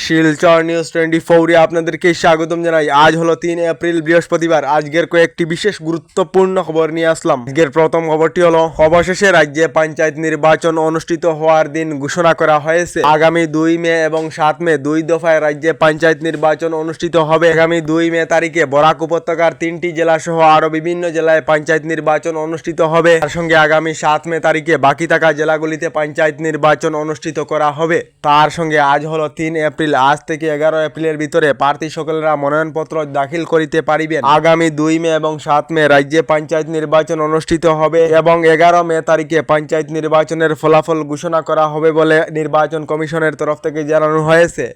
Silchar news 24 আপনাদেরকে স্বাগতম জানাই। আজ হলো 3 এপ্রিল বৃহস্পতিবার। আজকের কয়েকটি বিশেষ গুরুত্বপূর্ণ খবর নিয়ে আসলাম। আজকের প্রথম খবরটি হলো অবশেষে রাজ্যে পঞ্চায়েত নির্বাচন অনুষ্ঠিত হওয়ার দিন ঘোষণা করা হয়েছে। আগামী 2 মে এবং 7 মে 2 দফায় রাজ্যে পঞ্চায়েত নির্বাচন অনুষ্ঠিত হবে। আগামী 2 মে তারিখে বরাক উপত্যকার 3টি জেলা সহ আরো বিভিন্ন জেলায় পঞ্চায়েত নির্বাচন অনুষ্ঠিত হবে। তার সঙ্গে আগামী 7 মে তারিখে বাকি থাকা জেলাগুলিতে পঞ্চায়েত নির্বাচন অনুষ্ঠিত করা হবে। তার সঙ্গে আজ হলো 3 এপ্রিল। আজ থেকে 11 এপ্রিলের ভিতরে প্রার্থী সকলেরা মনোনয়নপত্র দাখিল করিতে পারিবেন। আগামী 2 মে এবং 7 মে রাজ্যে পঞ্চায়েত নির্বাচন অনুষ্ঠিত হবে এবং 11 মে তারিখে পঞ্চায়েত নির্বাচনের ফলাফল ঘোষণা করা হবে বলে নির্বাচন কমিশনের তরফ থেকে জানানো হয়েছে।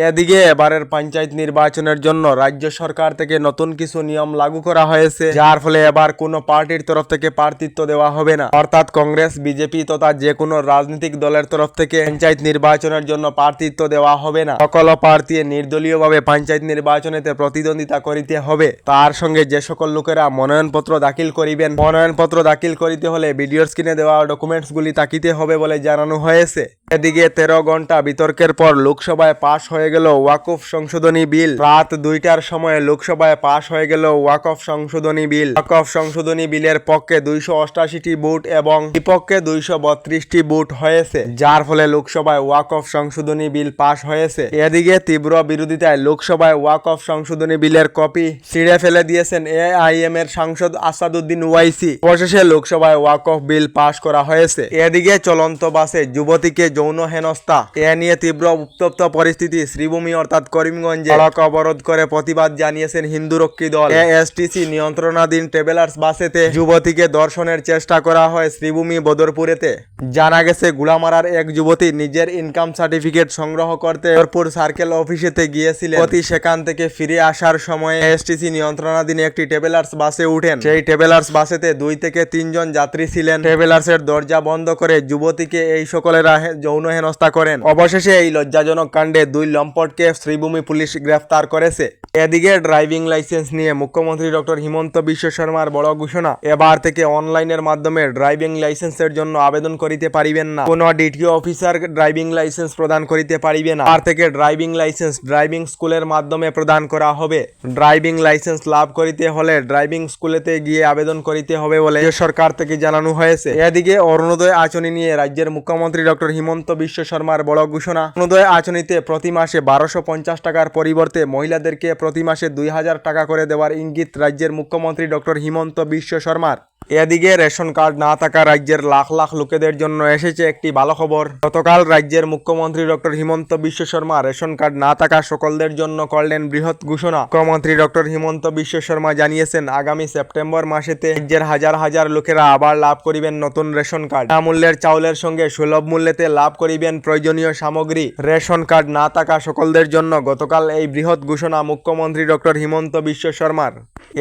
এদিকে এবারের পঞ্চায়েত নির্বাচনের জন্য রাজ্য সরকার থেকে নতুন কিছু নিয়ম লাগু করা হয়েছে, যার ফলে এবার কোনো পার্টির তরফ থেকে প্রার্থিত্ব দেওয়া হবে না। অর্থাৎ কংগ্রেস, বিজেপি তথা যে কোনো রাজনৈতিক দলের তরফ থেকে পঞ্চায়েত নির্বাচনের জন্য প্রার্থিত্ব দেওয়া হবে না। সকল প্রার্থী নির্দলীয়ভাবে পঞ্চায়েত নির্বাচনেতে প্রতিদ্বন্দ্বিতা করিতে হবে। তার সঙ্গে যে সকল লোকেরা মনোনয়নপত্র দাখিল করিবেন, মনোনয়নপত্র দাখিল করিতে হলে ভিডিওর স্ক্রিনে দেওয়া ডকুমেন্টসগুলি তাকিতে হবে বলে জানানো হয়েছে। এদিকে 13 ঘন্টা বিতর্কের পর লোকসভায় পাশ হয়ে গেল ওয়াকফ সংশোধনী বিল। রাত 2টার সময় লোকসভায় পাশ হয়ে গেল ওয়াকফ সংশোধনী বিল। ওয়াকফ সংশোধনী বিলের পক্ষে 288টি ভোট এবং বিপক্ষে 232টি ভোট হয়েছে, যার ফলে লোকসভায় ওয়াকফ সংশোধনী বিল পাশ হয়েছে। এদিকে তীব্র বিরোধিতায় লোকসভায় ওয়াকফ সংশোধনী বিলের কপি ছিঁড়ে ফেলে দিয়েছেন এআইএম এর সাংসদ আসাদুদ্দিন ওয়াইসি। অবশেষে লোকসভায় ওয়াকফ বিল পাশ করা হয়েছে। এদিকে চলন্ত বাসে যুবতীকে যৌন হেনস্থা, এ নিয়ে তীব্র উত্তপ্ত পরিস্থিতি। শ্রীভূমি অর্থাৎ করিমগঞ্জে সড়ক অবরোধ করে প্রতিবাদ জানিয়েছেন হিন্দুরক্ষী দল। এএসটিসি নিয়ন্ত্রণাধীন ট্রাভেলার্স বাসেতে যুবতীকে ধর্ষণের চেষ্টা করা হয় শ্রীভূমি বদরপুরেতে। জানা গেছে গুলামারার এক যুবতী নিজের ইনকাম সার্টিফিকেট সংগ্রহ করতে বদরপুর সার্কেল অফিসেতে গিয়েছিলেন। সেখান থেকে ফিরে আসার সময় এএসটিসি নিয়ন্ত্রণাধীন একটি ট্রাভেলার্স বাসে উঠেন। সেই ট্রাভেলার্স বাসেতে 2 থেকে 3 জন যাত্রী ছিলেন। ট্রাভেলার্সের দরজা বন্ধ করে যুবতীকে এই সকলেরা যৌন হেনস্থা করেন। অবশেষে এই লজ্জাজনক কাণ্ডে 2 লম্পটকে শ্রীভূমি পুলিশ গ্রেফতার করেছে। এদিকে ড্রাইভিং লাইসেন্স নিয়ে মুখ্যমন্ত্রী ডক্টর হিমন্ত বিশ্ব শর্মার বড় ঘোষণা। এবার থেকে অনলাইনের মাধ্যমে ড্রাইভিং লাইসেন্সের জন্য আবেদন করিতে পারিবেন না। কোনো ডিটিও অফিসার ড্রাইভিং লাইসেন্স প্রদান করিতে পারিবে না। আর থেকে ড্রাইভিং লাইসেন্স ড্রাইভিং স্কুলের মাধ্যমে প্রদান করা হবে। ড্রাইভিং লাইসেন্স লাভ করিতে হলে ড্রাইভিং স্কুলেতে গিয়ে আবেদন করিতে হবে বলে সরকার থেকে জানানো হয়েছে। এদিকে অরুণোদয় আঁচনি নিয়ে রাজ্যের মুখ্যমন্ত্রী ডক্টর হিমন্ত বিশ্ব শর্মার বড় ঘোষণা। অরুণোদয় আঁচনিতে প্রতি মাসে 1250 টাকার পরিবর্তে মহিলাদেরকে প্রতি মাসে 2000 টাকা করে দেওয়ার ইঙ্গিত রাজ্যের মুখ্যমন্ত্রী ডক্টর হিমন্ত বিশ্ব শর্মার। এদিকে রেশন কার্ড না থাকা রাজ্যের লাখ লাখ লোকেদের জন্য এসেছে একটি ভালো খবর। গতকাল রাজ্যের মুখ্যমন্ত্রী doctor Himanta Biswa Sarma ration card না থাকা সকলদের জন্য করলেন বৃহৎ ঘোষণা। মুখ্যমন্ত্রী ডক্টর হিমন্ত বিশ্ব শর্মা জানিয়েছেন, আগামী সেপ্টেম্বর মাসেতে রাজ্যের হাজার হাজার লোকেরা আবার লাভ করিবেন নতুন রেশন কার্ড। মূল্যের চাউলের সঙ্গে সুলভ মূল্যেতে লাভ করিবেন প্রয়োজনীয় সামগ্রী। রেশন কার্ড না থাকা সকলদের জন্য গতকাল এই বৃহৎ ঘোষণা মুখ্যমন্ত্রী ডক্টর হিমন্ত বিশ্ব শর্মার।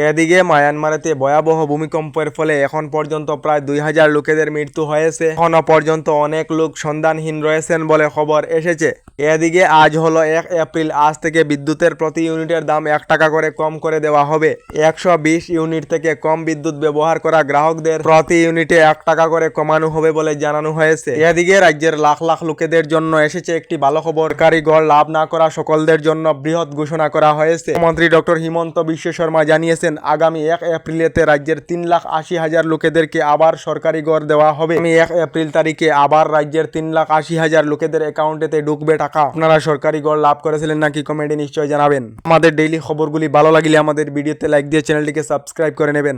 এদিকে মায়ানমারেতে ভয়াবহ ভূমিকম্পের ফলে এখন পর্যন্ত প্রায় 2000 লোকেদের মৃত্যু হয়েছে। এখনো পর্যন্ত অনেক লোক সন্ধানহীন রয়েছেন বলে খবর এসেছে। এদিকে আজ হলো 1 এপ্রিল। আজ থেকে বিদ্যুতের প্রতি ইউনিটের দাম 1 টাকা করে কম করে দেওয়া হবে। 120 ইউনিট থেকে কম বিদ্যুৎ ব্যবহার করা গ্রাহকদের প্রতি ইউনিটে 1 টাকা করে কমানো হবে বলে জানানো হয়েছে। এদিকে রাজ্যের লাখ লাখ লোকেদের জন্য এসেছে একটি ভালো খবর। কারিগর লাভ না করা সকলদের জন্য বৃহৎ ঘোষণা করা হয়েছে। মন্ত্রী ডক্টর হিমন্ত বিশ্ব শর্মা জানিয়েছেন, আগামী 1 এপ্রিলেতে রাজ্যের 3,80,000 লোকেদেরকে আবার সরকারি ঘর দেওয়া হবে। 1 এপ্রিল তারিখে আবার রাজ্যের 3,80,000 লোকেদের অ্যাকাউন্টেতে ঢুকবে টাকা। আপনারা সরকারি ঘর লাভ করেছিলেন নাকি কমেন্টে নিশ্চয়ই জানাবেন। আমাদের ডেইলি খবরগুলি ভালো লাগলে আমাদের ভিডিওতে লাইক দিয়ে চ্যানেলটিকে সাবস্ক্রাইব করে নেবেন।